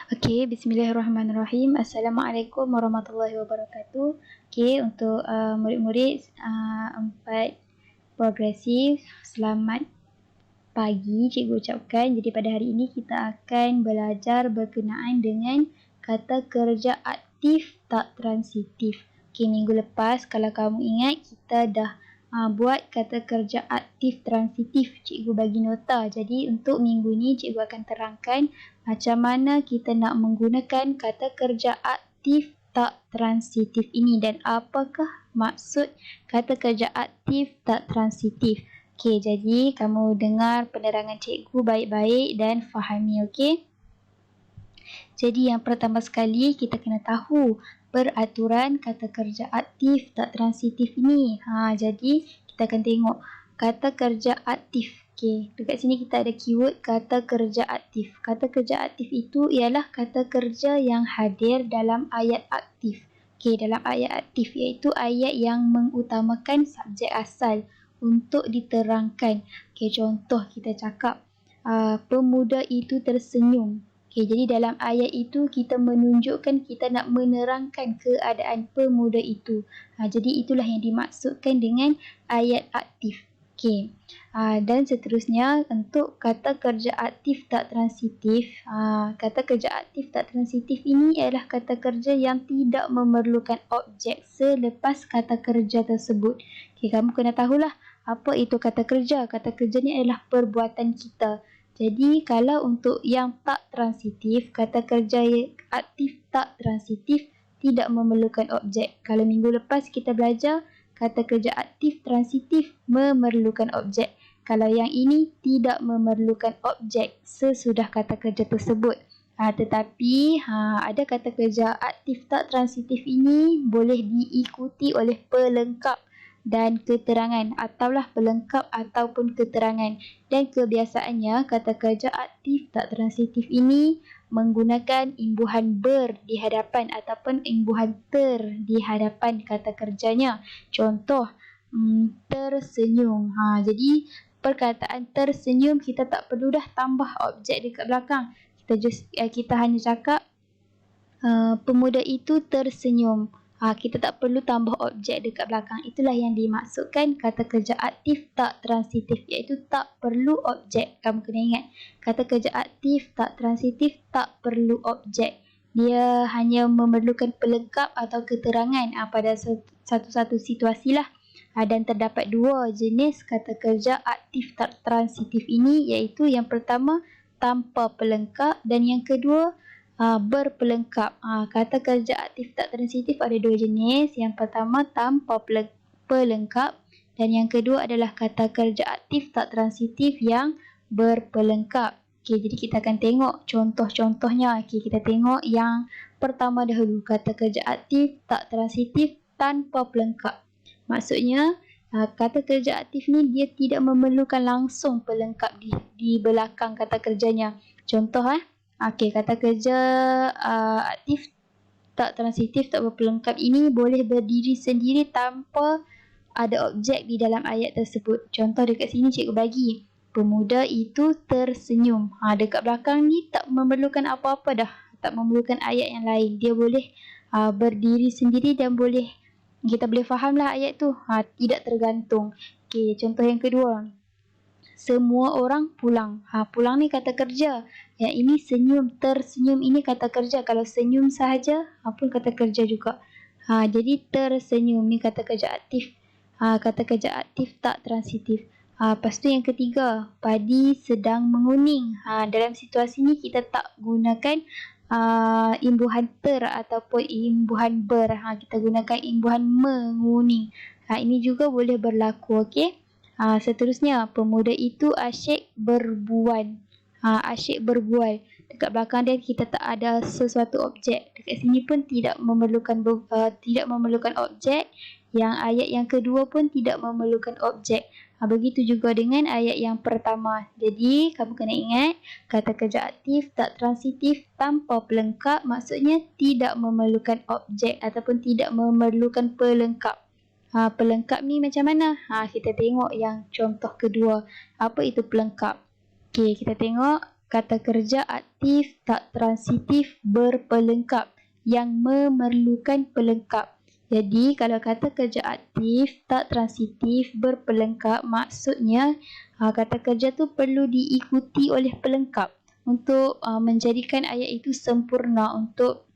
Okey, bismillahirrahmanirrahim. Assalamualaikum warahmatullahi wabarakatuh. Okey, untuk murid-murid 4 progresif, selamat pagi cikgu ucapkan. Jadi pada hari ini kita akan belajar berkenaan dengan kata kerja aktif tak transitif. Okey, minggu lepas kalau kamu ingat kita dah buat kata kerja aktif transitif, cikgu bagi nota. Jadi untuk minggu ni cikgu akan terangkan macam mana kita nak menggunakan kata kerja aktif tak transitif ini dan apakah maksud kata kerja aktif tak transitif. Okey, jadi kamu dengar penerangan cikgu baik-baik dan fahami, okey? Jadi yang pertama sekali kita kena tahu peraturan kata kerja aktif tak transitif ini. Jadi kita akan tengok kata kerja aktif. Okey, dekat sini kita ada keyword kata kerja aktif. Kata kerja aktif itu ialah kata kerja yang hadir dalam ayat aktif. Okey, dalam ayat aktif iaitu ayat yang mengutamakan subjek asal untuk diterangkan. Okey, contoh kita cakap pemuda itu tersenyum. Okey, jadi dalam ayat itu kita menunjukkan kita nak menerangkan keadaan pemuda itu. Jadi itulah yang dimaksudkan dengan ayat aktif. Okey. Dan seterusnya untuk kata kerja aktif tak transitif. Kata kerja aktif tak transitif ini ialah kata kerja yang tidak memerlukan objek selepas kata kerja tersebut. Okey, kamu kena tahulah apa itu kata kerja. Kata kerja ni adalah perbuatan kita. Jadi kalau untuk yang tak transitif, kata kerja aktif tak transitif tidak memerlukan objek. Kalau minggu lepas kita belajar kata kerja aktif transitif memerlukan objek. Kalau yang ini tidak memerlukan objek sesudah kata kerja tersebut. Tetapi ada kata kerja aktif tak transitif ini boleh diikuti oleh pelengkap dan keterangan ataulah pelengkap ataupun keterangan. Dan kebiasaannya kata kerja aktif tak transitif ini menggunakan imbuhan ber di hadapan ataupun imbuhan ter di hadapan kata kerjanya. Contoh tersenyum. Jadi perkataan tersenyum kita tak perlu dah tambah objek dekat belakang. Kita hanya cakap pemuda itu tersenyum. Kita tak perlu tambah objek dekat belakang. Itulah yang dimaksudkan kata kerja aktif tak transitif, iaitu tak perlu objek. Kamu kena ingat, kata kerja aktif tak transitif tak perlu objek. Dia hanya memerlukan pelengkap atau keterangan pada satu-satu situasi lah. Dan terdapat dua jenis kata kerja aktif tak transitif ini, iaitu yang pertama tanpa pelengkap dan yang kedua berpelengkap. Kata kerja aktif tak transitif ada dua jenis. Yang pertama tanpa pelengkap dan yang kedua adalah kata kerja aktif tak transitif yang berpelengkap. Okey, jadi kita akan tengok contoh-contohnya. Okey, kita tengok yang pertama dahulu, kata kerja aktif tak transitif tanpa pelengkap. Maksudnya kata kerja aktif ni dia tidak memerlukan langsung pelengkap di belakang kata kerjanya. Contoh Okey, kata kerja aktif tak transitif tak berpelengkap ini boleh berdiri sendiri tanpa ada objek di dalam ayat tersebut. Contoh dekat sini cikgu bagi, pemuda itu tersenyum. Dekat belakang ni tak memerlukan apa-apa dah, tak memerlukan ayat yang lain. Dia boleh berdiri sendiri dan kita boleh fahamlah ayat tu. Tidak tergantung. Okey, contoh yang kedua, semua orang pulang. Pulang ni kata kerja. Yang ini senyum, tersenyum ini kata kerja. Kalau senyum sahaja pun kata kerja juga. Jadi tersenyum ni kata kerja aktif. Kata kerja aktif tak transitif. Lepas tu yang ketiga, padi sedang menguning. Dalam situasi ni kita tak gunakan imbuhan ter ataupun imbuhan ber. Kita gunakan imbuhan menguning. Ini juga boleh berlaku, okey? Seterusnya, pemuda itu asyik berbual. Asyik berbual. Dekat belakang dia kita tak ada sesuatu objek. Dekat sini pun tidak memerlukan objek. Yang ayat yang kedua pun tidak memerlukan objek. Begitu juga dengan ayat yang pertama. Jadi kamu kena ingat, kata kerja aktif tak transitif tanpa pelengkap maksudnya tidak memerlukan objek ataupun tidak memerlukan pelengkap. Pelengkap ni macam mana? Kita tengok yang contoh kedua. Apa itu pelengkap? Okey, kita tengok kata kerja aktif tak transitif berpelengkap yang memerlukan pelengkap. Jadi kalau kata kerja aktif tak transitif berpelengkap, maksudnya kata kerja tu perlu diikuti oleh pelengkap untuk menjadikan ayat itu sempurna, untuk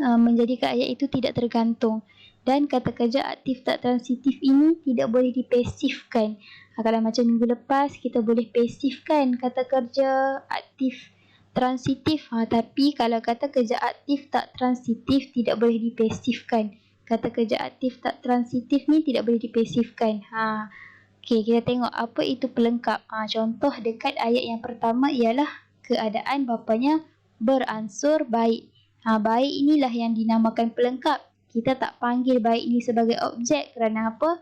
menjadikan ayat itu tidak tergantung. Dan kata kerja aktif tak transitif ini tidak boleh dipasifkan. Kalau macam minggu lepas kita boleh pasifkan kata kerja aktif transitif, tapi kalau kata kerja aktif tak transitif tidak boleh dipasifkan. Kata kerja aktif tak transitif ni tidak boleh dipasifkan. Okey, kita tengok apa itu pelengkap. Contoh dekat ayat yang pertama ialah keadaan bapanya beransur baik. Baik inilah yang dinamakan pelengkap. Kita tak panggil baik ini sebagai objek. Kerana apa?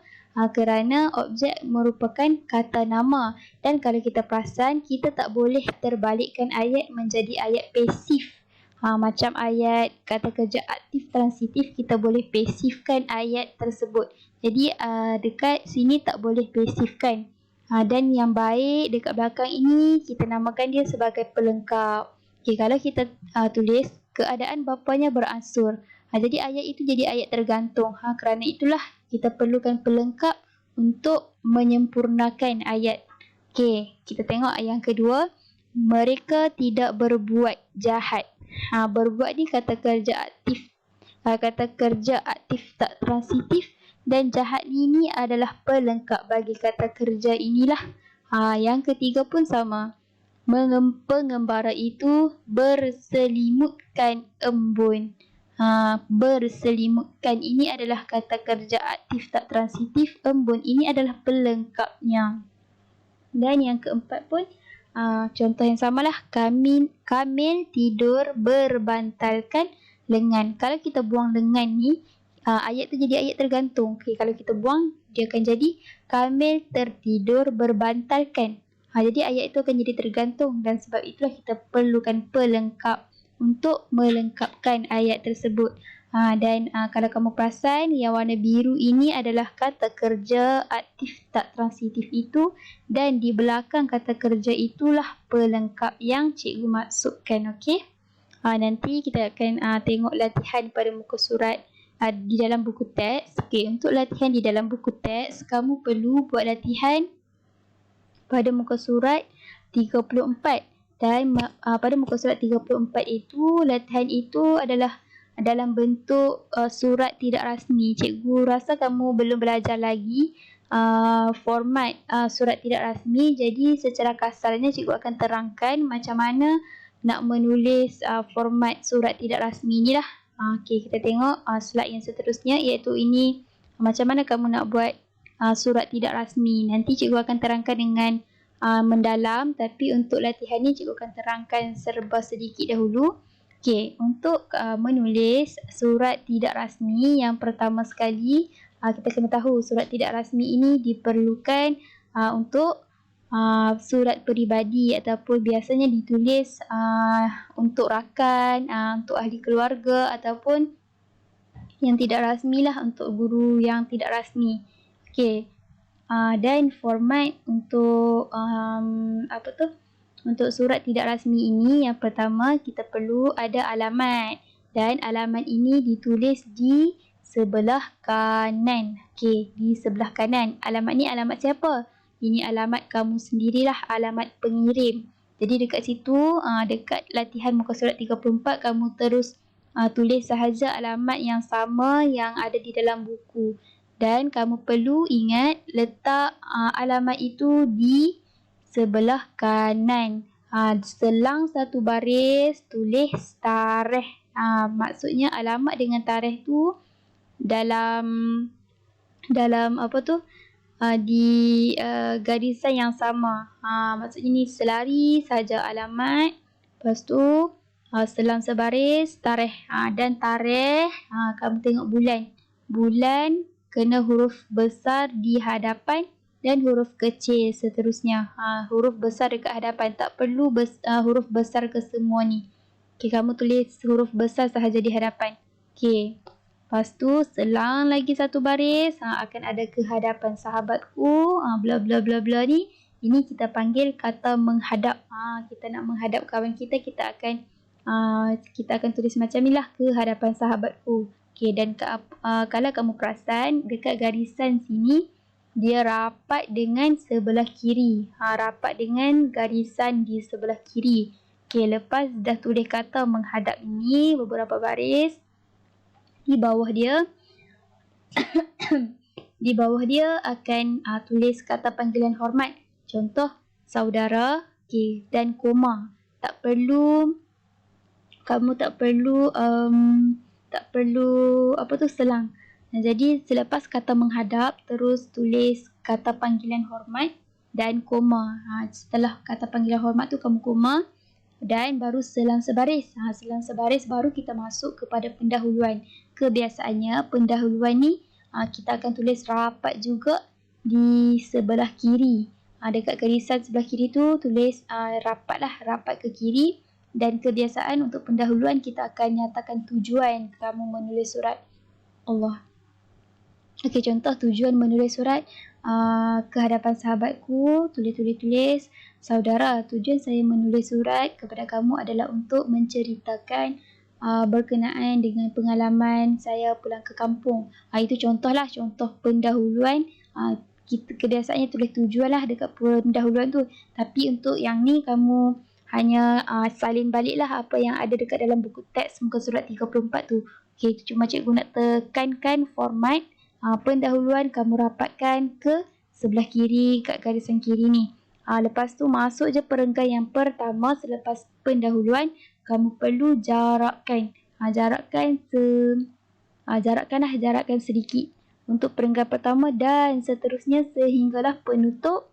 Kerana objek merupakan kata nama. Dan kalau kita perasan, kita tak boleh terbalikkan ayat menjadi ayat pasif. Macam ayat kata kerja aktif transitif, kita boleh pasifkan ayat tersebut. Jadi dekat sini tak boleh pasifkan. Dan yang baik dekat belakang ini kita namakan dia sebagai pelengkap. Okay, kalau kita tulis keadaan bapanya beransur, jadi ayat itu jadi ayat tergantung. Kerana itulah kita perlukan pelengkap untuk menyempurnakan ayat. Okay, kita tengok ayat yang kedua. Mereka tidak berbuat jahat. Berbuat ni kata kerja aktif. Kata kerja aktif tak transitif, dan jahat ini adalah pelengkap bagi kata kerja inilah. Yang ketiga pun sama. Pengembara itu berselimutkan embun. Berselimutkan ini adalah kata kerja aktif tak transitif. Embun ini adalah pelengkapnya. Dan yang keempat pun contoh yang samalah. Kamil tidur berbantalkan lengan. Kalau kita buang lengan ni, ayat tu jadi ayat tergantung. Okay, kalau kita buang, dia akan jadi Kamil tertidur berbantalkan. Jadi ayat itu akan jadi tergantung, dan sebab itulah kita perlukan pelengkap untuk melengkapkan ayat tersebut. Dan kalau kamu perasan, yang warna biru ini adalah kata kerja aktif tak transitif itu, dan di belakang kata kerja itulah pelengkap yang cikgu maksudkan. Okey. Nanti kita akan tengok latihan pada muka surat di dalam buku teks. Okey, untuk latihan di dalam buku teks, kamu perlu buat latihan pada muka surat 34. Dan pada muka surat 34 itu, latihan itu adalah dalam bentuk surat tidak rasmi. Cikgu rasa kamu belum belajar lagi format surat tidak rasmi. Jadi secara kasarnya cikgu akan terangkan macam mana nak menulis format surat tidak rasmi ni lah. Okey, kita tengok slide yang seterusnya, iaitu ini macam mana kamu nak buat surat tidak rasmi. Nanti cikgu akan terangkan dengan mendalam, tapi untuk latihan ni cikgu akan terangkan serba sedikit dahulu. Okey, untuk menulis surat tidak rasmi, yang pertama sekali kita kena tahu surat tidak rasmi ini diperlukan untuk surat peribadi, ataupun biasanya ditulis untuk rakan, untuk ahli keluarga, ataupun yang tidak rasmi lah, untuk guru yang tidak rasmi. Okey. Dan format untuk untuk surat tidak rasmi ini, yang pertama kita perlu ada alamat, dan alamat ini ditulis di sebelah kanan. Okey, di sebelah kanan. Alamat ni alamat siapa? Ini alamat kamu sendirilah, alamat pengirim. Jadi dekat situ, dekat latihan muka surat 34, kamu terus tulis sahaja alamat yang sama yang ada di dalam buku. Dan kamu perlu ingat letak alamat itu di sebelah kanan. Selang satu baris tulis tarikh. Maksudnya alamat dengan tarikh tu dalam apa tu? Di garisan yang sama. Maksudnya ni selari saja alamat. Lepas tu selang sebaris tarikh. Dan tarikh kamu tengok bulan. Bulan kena huruf besar di hadapan dan huruf kecil seterusnya. Huruf besar dekat hadapan, tak perlu huruf besar ke semua ni. Okey, kamu tulis huruf besar sahaja di hadapan. Okey. Lepas tu selang lagi satu baris, akan ada ke hadapan sahabatku, bla bla bla bla ni. Ini kita panggil kata menghadap. Kita nak menghadap kawan kita, kita akan tulis macam ni lah, ke hadapan sahabatku. Okay, dan kalau kamu perasan dekat garisan sini dia rapat dengan sebelah kiri. Rapat dengan garisan di sebelah kiri. Okay, lepas dah tulis kata menghadap ini beberapa baris, di bawah dia di bawah dia akan tulis kata panggilan hormat. Contoh saudara, okay, dan koma. Kamu tak perlu selang. Jadi selepas kata menghadap, terus tulis kata panggilan hormat dan koma. Setelah kata panggilan hormat tu kamu koma dan baru selang sebaris. Selang sebaris baru kita masuk kepada pendahuluan. Kebiasaannya pendahuluan ni kita akan tulis rapat juga di sebelah kiri. Dekat garisan sebelah kiri tu tulis rapat ke kiri. Dan kebiasaan untuk pendahuluan kita akan nyatakan tujuan kamu menulis surat. Allah. Okey, contoh tujuan menulis surat ke hadapan sahabatku, tulis. Saudara, tujuan saya menulis surat kepada kamu adalah untuk menceritakan berkenaan dengan pengalaman saya pulang ke kampung. Itu contohlah, contoh pendahuluan. Kita kebiasaannya tulis tujuan lah dekat pendahuluan tu. Tapi untuk yang ni kamu hanya salin baliklah apa yang ada dekat dalam buku teks muka surat 34 tu. Okay, cuma cikgu nak tekankan format pendahuluan kamu rapatkan ke sebelah kiri kat garisan kiri ni. Lepas tu masuk je perenggan yang pertama selepas pendahuluan, kamu perlu jarakkan. Jarakkan sedikit untuk perenggan pertama dan seterusnya sehinggalah penutup.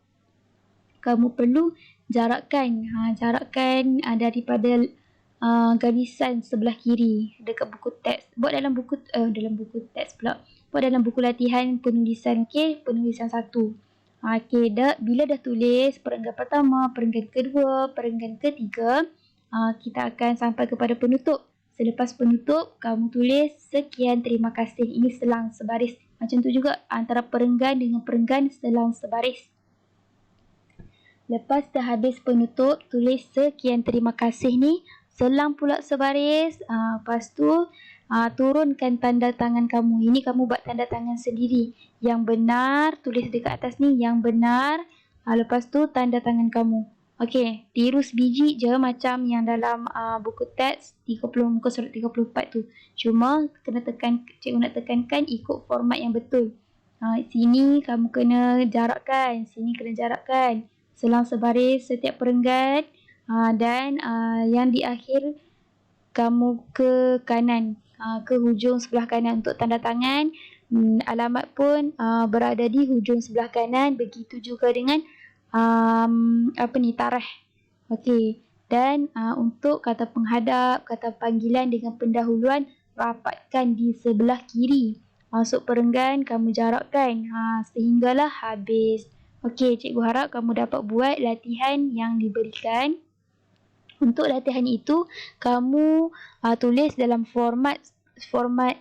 Kamu perlu jarakkan daripada garisan sebelah kiri dekat buku teks. Buat dalam buku teks pula. Buat dalam buku latihan penulisan, penulisan 1. Bila dah tulis perenggan pertama, perenggan kedua, perenggan ketiga, kita akan sampai kepada penutup. Selepas penutup, kamu tulis sekian, terima kasih. Ini selang sebaris. Macam tu juga antara perenggan dengan perenggan selang sebaris. Lepas dah habis penutup, tulis sekian terima kasih ni, selang pula sebaris. Lepas tu turunkan tanda tangan kamu. Ini kamu buat tanda tangan sendiri. Yang benar, tulis dekat atas ni yang benar. Lepas tu tanda tangan kamu. Okey, tiru sebiji je macam yang dalam buku teks 30 muka surat 34 tu. Cuma cikgu nak tekankan ikut format yang betul. Sini kamu kena jarakkan, sini kena jarakkan. Selang sebaris setiap perenggan dan yang di akhir kamu ke kanan, ke hujung sebelah kanan untuk tanda tangan. Alamat pun berada di hujung sebelah kanan. Begitu juga dengan tarikh. Okey. Dan untuk kata penghadap, kata panggilan dengan pendahuluan, rapatkan di sebelah kiri. Masuk perenggan kamu jarakkan sehinggalah habis. Okey, cikgu harap kamu dapat buat latihan yang diberikan. Untuk latihan itu, kamu tulis dalam format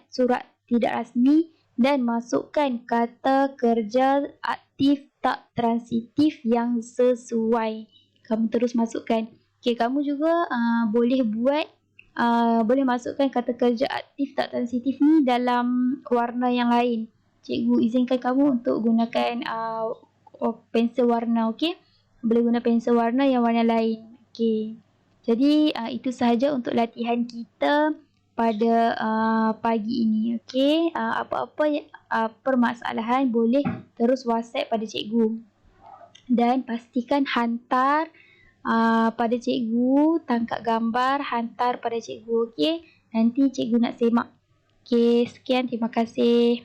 surat tidak rasmi dan masukkan kata kerja aktif tak transitif yang sesuai. Kamu terus masukkan. Okey, kamu juga boleh masukkan kata kerja aktif tak transitif ni dalam warna yang lain. Cikgu izinkan kamu untuk gunakan pensel warna, okey? Boleh guna pensel warna yang warna lain. Okey. Jadi itu sahaja untuk latihan kita pada pagi ini, okey? Apa-apa permasalahan boleh terus WhatsApp pada cikgu. Dan pastikan hantar pada cikgu, tangkap gambar, hantar pada cikgu, okey? Nanti cikgu nak semak. Okey, sekian, terima kasih.